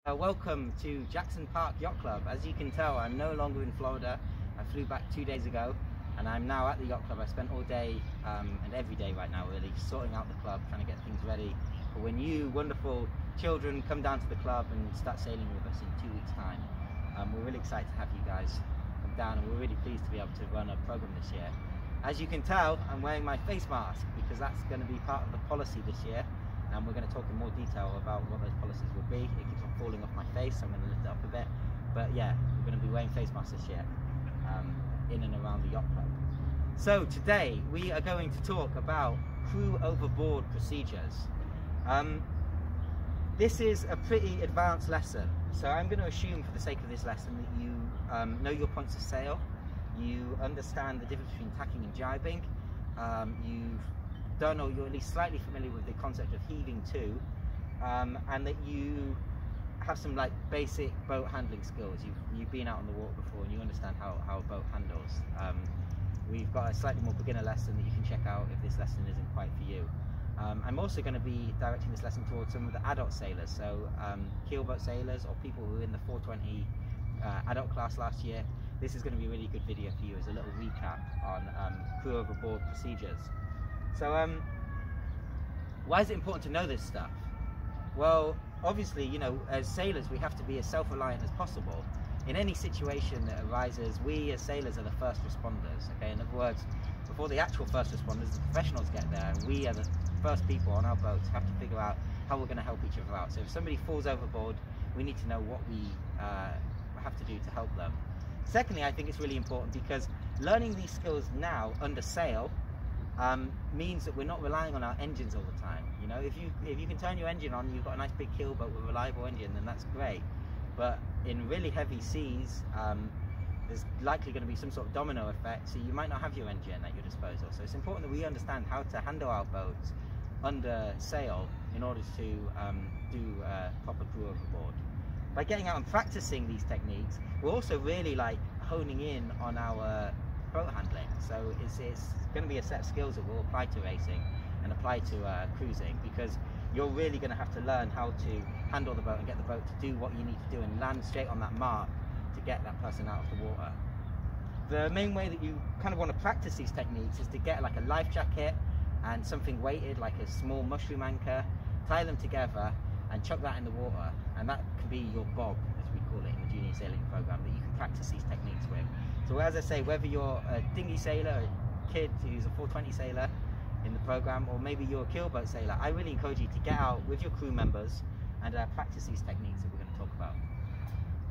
Welcome to Jackson Park Yacht Club. As you can tell, I'm no longer in Florida. I flew back 2 days ago and I'm now at the yacht club. I spent all day and every day right now really sorting out the club, trying to get things ready for when you wonderful children come down to the club and start sailing with us in 2 weeks time. We're really excited to have you guys come down and we're really pleased to be able to run a program this year. As you can tell, I'm wearing my face mask because that's going to be part of the policy this year. And we're going to talk in more detail about what those policies will be. It keeps on falling off my face, so I'm going to lift it up a bit. But yeah, we're going to be wearing face masks this year in and around the yacht club. So today we are going to talk about crew overboard procedures. This is a pretty advanced lesson, so I'm going to assume for the sake of this lesson that you know your points of sail, you understand the difference between tacking and jibing, you've done or you're at least slightly familiar with the concept of heaving to, and that you have some like basic boat handling skills. You've been out on the water before and you understand how a boat handles. We've got a slightly more beginner lesson that you can check out if this lesson isn't quite for you. I'm also going to be directing this lesson towards some of the adult sailors, so keelboat sailors or people who were in the 420 adult class last year. This is going to be a really good video for you as a little recap on crew overboard procedures. So why is it important to know this stuff? Well, obviously, you know, as sailors we have to be as self-reliant as possible. In any situation that arises, we as sailors are the first responders, okay? In other words, before the actual first responders, the professionals get there, and we are the first people on our boats have to figure out how we're going to help each other out. So if somebody falls overboard, we need to know what we have to do to help them. Secondly, I think it's really important because learning these skills now under sail means that we're not relying on our engines all the time. You know, if you can turn your engine on, you've got a nice big keelboat with a reliable engine, then that's great. But in really heavy seas, there's likely going to be some sort of domino effect, so you might not have your engine at your disposal. So it's important that we understand how to handle our boats under sail in order to do proper crew overboard. By getting out and practicing these techniques, we're also really like honing in on our boat handling. So it's going to be a set of skills that will apply to racing and apply to cruising, because you're really going to have to learn how to handle the boat and get the boat to do what you need to do and land straight on that mark to get that person out of the water. The main way that you kind of want to practice these techniques is to get like a life jacket and something weighted like a small mushroom anchor, tie them together and chuck that in the water, and that can be your bob, as we call it in the junior sailing program, that you can practice these techniques with. So as I say, whether you're a dinghy sailor, a kid who's a 420 sailor in the program, or maybe you're a keelboat sailor, I really encourage you to get out with your crew members and practice these techniques that we're going to talk about.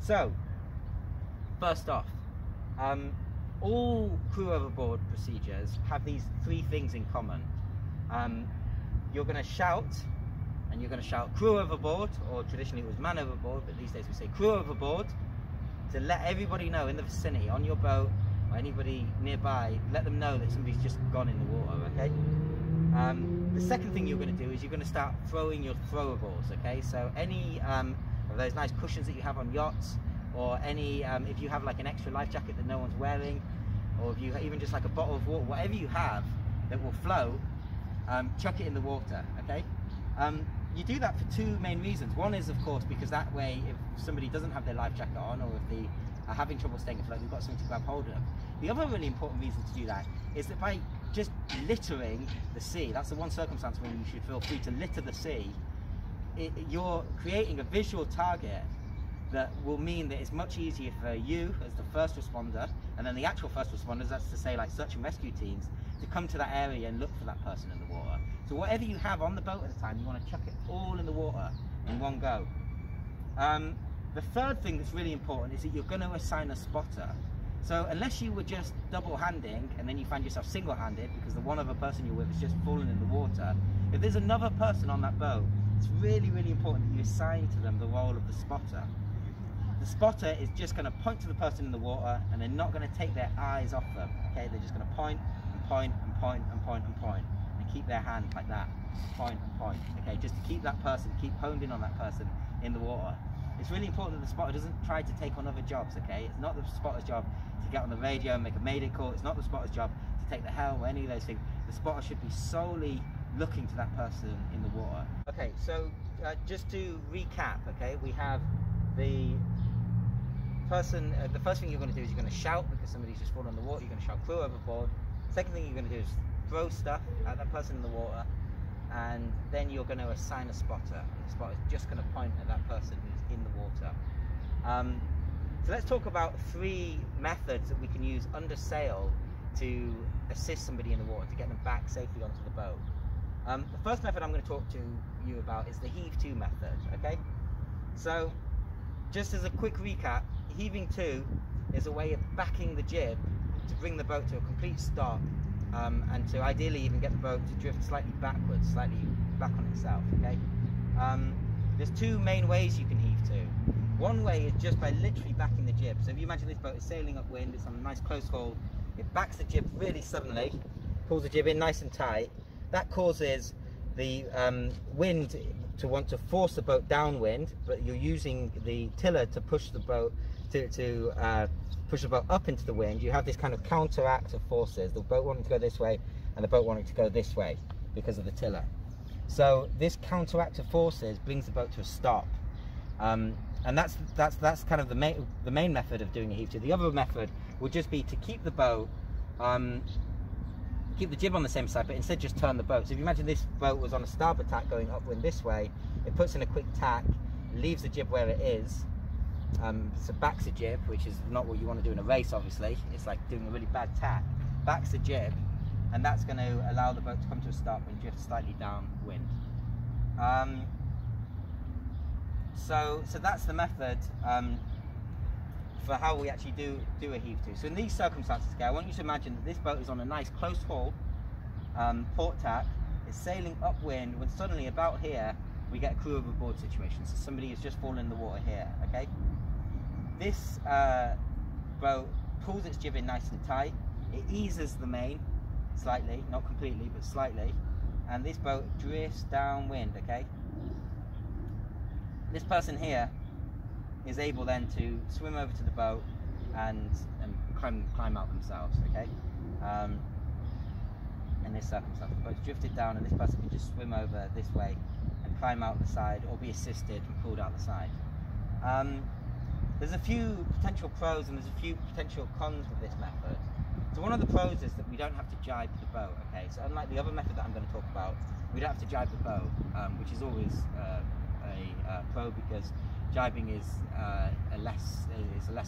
So, first off, all crew overboard procedures have these three things in common. You're going to shout, and you're going to shout crew overboard, or traditionally it was man overboard, but these days we say crew overboard, to let everybody know in the vicinity, on your boat, or anybody nearby, let them know that somebody's just gone in the water, okay? The second thing you're going to do is you're going to start throwing your throwables, okay? So any of those nice cushions that you have on yachts, or any, if you have like an extra life jacket that no one's wearing, or if you even just like a bottle of water, whatever you have that will float, chuck it in the water, okay? You do that for two main reasons. One is, of course, because that way, if somebody doesn't have their life jacket on, or if they are having trouble staying afloat, they've got something to grab hold of. The other really important reason to do that is that by just littering the sea, that's the one circumstance when you should feel free to litter the sea, you're creating a visual target that will mean that it's much easier for you as the first responder, and then the actual first responders, that's to say like search and rescue teams, to come to that area and look for that person in the water. So whatever you have on the boat at the time, you want to chuck it all in the water in one go. The third thing that's really important is that you're going to assign a spotter. So unless you were just double-handing and then you find yourself single-handed because the one other person you're with is just fallen in the water, if there's another person on that boat, it's really, really important that you assign to them the role of the spotter. The spotter is just going to point to the person in the water, and they're not going to take their eyes off them, okay? They're just going to point and point and point and point and point, and keep their hand like that, point and point, okay? Just to keep that person, keep honed in on that person in the water. It's really important that the spotter doesn't try to take on other jobs, okay? It's not the spotter's job to get on the radio and make a mayday call. It's not the spotter's job to take the helm or any of those things. The spotter should be solely looking to that person in the water. Okay, so just to recap, okay, we have the first thing you're going to do is you're going to shout because somebody's just fallen in the water. You're going to shout crew overboard. Second thing you're going to do is throw stuff at that person in the water, and then you're going to assign a spotter. And the spotter is just going to point at that person who's in the water. So let's talk about 3 methods that we can use under sail to assist somebody in the water, to get them back safely onto the boat. The first method I'm going to talk to you about is the heave to method, okay? So, just as a quick recap, heaving to is a way of backing the jib to bring the boat to a complete stop, and to ideally even get the boat to drift slightly backwards, slightly back on itself, okay? There's 2 main ways you can heave to. One way is just by literally backing the jib. So if you imagine this boat is sailing upwind, it's on a nice close haul, it backs the jib really suddenly, pulls the jib in nice and tight. That causes the wind to want to force the boat downwind, but you're using the tiller to push the boat push the boat up into the wind. You have this kind of counteract of forces, the boat wanting to go this way and the boat wanting to go this way because of the tiller. So this counteract of forces brings the boat to a stop. And that's kind of the main method of doing a heave to. The other method would just be to keep the boat, keep the jib on the same side, but instead just turn the boat. So if you imagine this boat was on a starboard tack going upwind this way, it puts in a quick tack, leaves the jib where it is, so backs the jib, which is not what you want to do in a race, obviously. It's like doing a really bad tack. Backs the jib, and that's going to allow the boat to come to a stop and drift slightly downwind. So that's the method for how we actually do a heave to. So in these circumstances, okay, I want you to imagine that this boat is on a nice close haul, port tack, it's sailing upwind, when suddenly about here we get a crew overboard situation. So somebody has just fallen in the water here, okay? This boat pulls its jib in nice and tight, it eases the main slightly, not completely, but slightly, and this boat drifts downwind, okay? This person here is able then to swim over to the boat and climb out themselves, okay? In this circumstance, the boat's drifted down and this person can just swim over this way and climb out the side, or be assisted and pulled out the side. There's a few potential pros and there's a few potential cons with this method. So one of the pros is that we don't have to jibe the boat, okay? So unlike the other method that I'm going to talk about, we don't have to jibe the boat, which is always a pro, because jibing is a less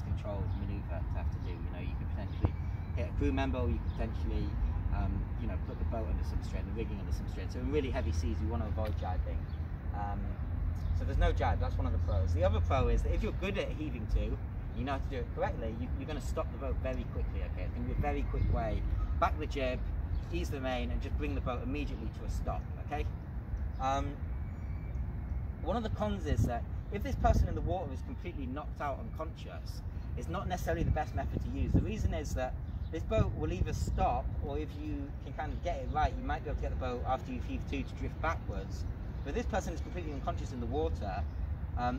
controlled maneuver to have to do. You know, you could potentially hit a crew member, or you could potentially you know, put the boat under some strain, the rigging under some strain. So in really heavy seas, we want to avoid jibing. So there's no jibe. That's one of the pros. The other pro is that if you're good at heaving to, you know how to do it correctly, you're going to stop the boat very quickly. Okay, it's going to be a very quick way. Back the jib, ease the main, and just bring the boat immediately to a stop. Okay. One of the cons is that if this person in the water is completely knocked out unconscious, it's not necessarily the best method to use. The reason is that this boat will either stop, or if you can kind of get it right, you might be able to get the boat after you've heaved to drift backwards. But if this person is completely unconscious in the water,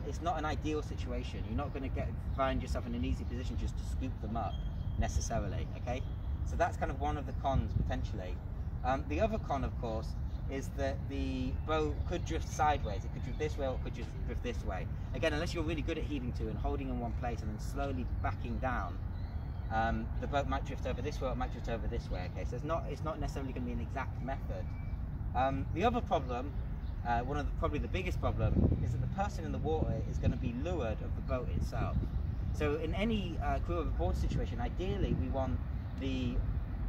it's not an ideal situation. You're not going to find yourself in an easy position just to scoop them up necessarily, okay? So that's kind of one of the cons potentially. The other con, of course, is that the boat could drift sideways. It could drift this way, or it could just drift this way. Again, unless you're really good at heaving to and holding in one place and then slowly backing down, the boat might drift over this way, or it might drift over this way. Okay, so it's not necessarily going to be an exact method. The other problem, probably the biggest problem, is that the person in the water is going to be lured of the boat itself. So in any crew overboard situation, ideally we want the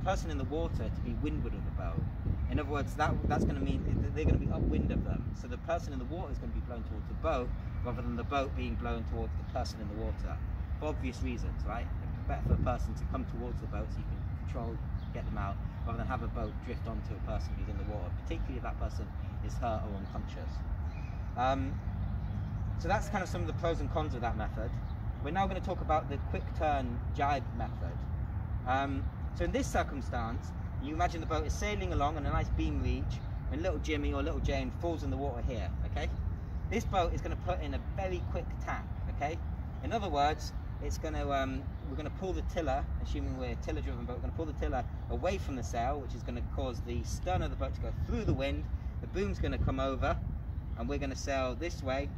person in the water to be windward of the boat. In other words, that's going to mean that they're going to be upwind of them. So the person in the water is going to be blown towards the boat, rather than the boat being blown towards the person in the water. For obvious reasons, right? It's better for a person to come towards the boat so you can control, get them out, rather than have a boat drift onto a person who's in the water, particularly if that person is hurt or unconscious. So that's kind of some of the pros and cons of that method. We're now going to talk about the quick turn jibe method. So in this circumstance, you imagine the boat is sailing along on a nice beam reach, when little Jimmy or little Jane falls in the water here, okay? This boat is going to put in a very quick tack, okay? In other words, it's going to, we're going to pull the tiller, assuming we're a tiller-driven boat, we're going to pull the tiller away from the sail, which is going to cause the stern of the boat to go through the wind, the boom's going to come over, and we're going to sail this way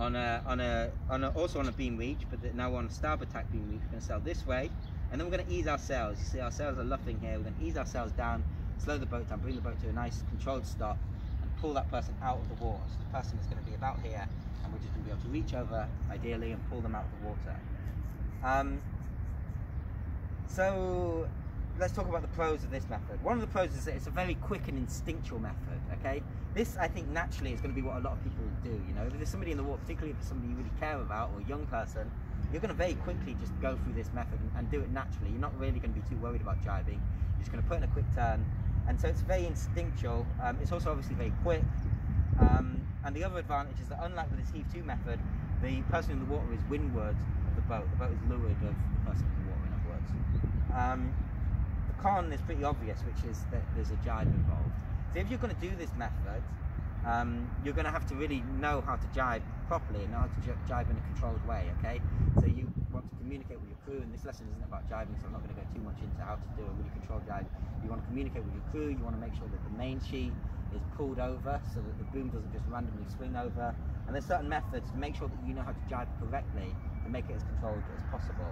also on a beam reach, but now on a starboard tack beam reach. We're going to sail this way, and then we're going to ease our sails. You see our sails are luffing here. We're going to ease our sails down, slow the boat down, bring the boat to a nice controlled stop, and pull that person out of the water. So the person is going to be about here, and we're just going to be able to reach over, ideally, and pull them out of the water. So let's talk about the pros of this method. One of the pros is that it's a very quick and instinctual method, okay? This, I think, naturally is going to be what a lot of people do, you know? If there's somebody in the water, particularly if it's somebody you really care about, or a young person, you're going to very quickly just go through this method and do it naturally. You're not really going to be too worried about jibing. You're just going to put in a quick turn, and so it's very instinctual. It's also obviously very quick, and the other advantage is that, unlike with this heave-to method, the person in the water is windward of the boat. The boat is leeward of the person in the water, in other words. The con is pretty obvious, which is that there's a jibe involved. So if you're going to do this method, you're going to have to really know how to jibe properly and know how to jibe in a controlled way, okay? So you want to communicate with your crew, and this lesson isn't about jibing, so I'm not going to go too much into how to do a really controlled jibe. You want to communicate with your crew, you want to make sure that the main sheet is pulled over so that the boom doesn't just randomly swing over, and there's certain methods to make sure that you know how to jibe correctly to make it as controlled as possible.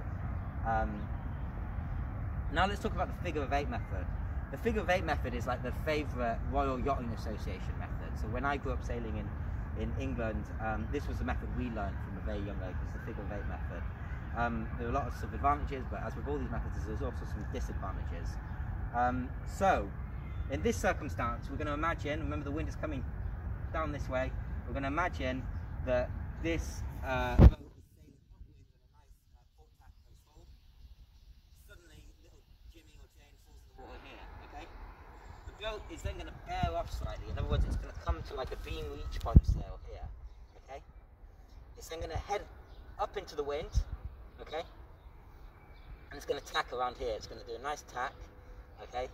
Now let's talk about the figure of 8 method. The figure of 8 method is like the favourite Royal Yachting Association method. So when I grew up sailing in England, this was the method we learned from a very young age, was the figure of 8 method. There are a lot of advantages, but as with all these methods, there's also some disadvantages. So in this circumstance, we're going to imagine, remember the wind is coming down this way, we're going to imagine that this boat is sailing upwind with a nice port tack goes forward. Suddenly, little Jimmy or Jane falls in the water here, okay? The boat is then going to bear off slightly. In other words, it's going to come to like a beam reach point of sail here, okay? It's then going to head up into the wind, okay? And it's going to tack around here. It's going to do a nice tack, okay?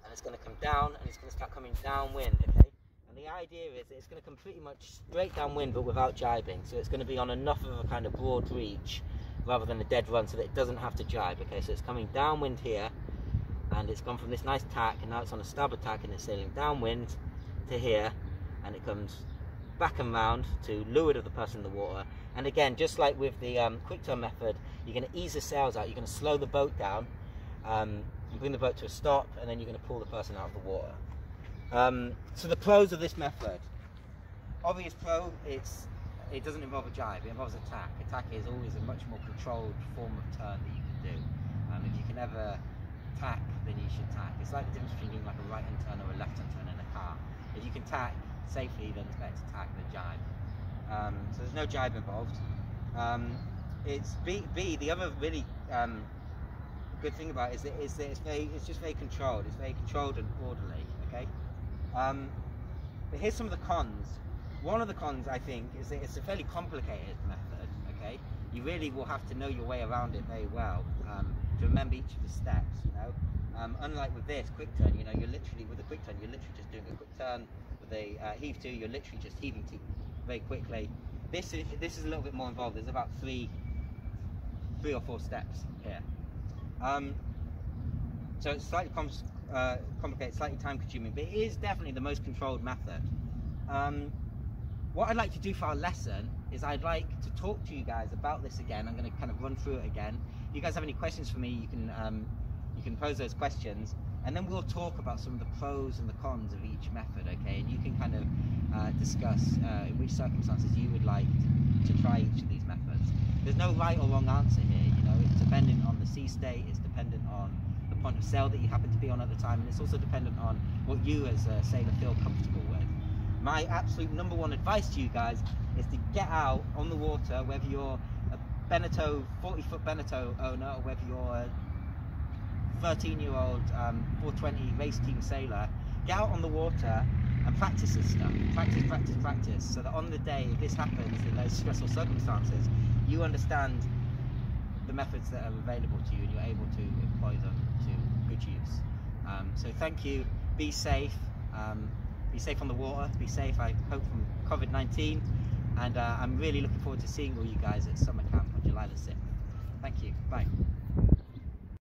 And it's going to come down, and it's going to start coming downwind, okay? And the idea is that it's going to come pretty much straight downwind, but without jibing. So it's going to be on enough of a kind of broad reach, rather than a dead run, so that it doesn't have to jibe, okay? So it's coming downwind here, and it's gone from this nice tack, and now it's on a starboard tack, and it's sailing downwind to here, and it comes back and round to leeward of the person in the water. And again, just like with the quick turn method, you're going to ease the sails out, you're going to slow the boat down, and bring the boat to a stop, and then you're going to pull the person out of the water. So the pros of this method. Obvious pro, it doesn't involve a jibe, it involves a tack. A tack is always a much more controlled form of turn that you can do. If you can ever tack, then you should tack. It's like the difference between doing like a right-hand turn or a left-hand turn in a car. If you can tack safely, then it's better to tack than jibe. So there's no jibe involved. It's the other really good thing about it is that it's just very controlled. It's very controlled and orderly. Okay. But here's some of the cons. One of the cons, I think, is that it's a fairly complicated method. Okay. You really will have to know your way around it very well to remember each of the steps. You know. Unlike with this quick turn, you know, with a quick turn, you're literally just doing a quick turn. With a heave to, you're literally just heaving to very quickly. This is a little bit more involved. There's about three or four steps here. So it's slightly complicated, slightly time consuming, but it is definitely the most controlled method. What I'd like to do for our lesson is I'd like to talk to you guys about this again. I'm going to kind of run through it again. If you guys have any questions for me, you can pose those questions, and then we'll talk about some of the pros and the cons of each method, okay? And you can kind of discuss in which circumstances you would like to try each of these methods. There's no right or wrong answer here, you know. It's dependent on the sea state, it's dependent on the point of sail that you happen to be on at the time, and it's also dependent on what you as a sailor feel comfortable with. My absolute #1 advice to you guys is to get out on the water, whether you're a Beneteau, 40-foot Beneteau owner, or whether you're a 13-year-old 420 race team sailor. Get out on the water and practice this stuff. Practice, so that on the day if this happens in those stressful circumstances, you understand the methods that are available to you and you're able to employ them to good use. So thank you, be safe on the water, be safe, I hope, from COVID-19, and I'm really looking forward to seeing all you guys at summer camp on July the 6th. Thank you, bye.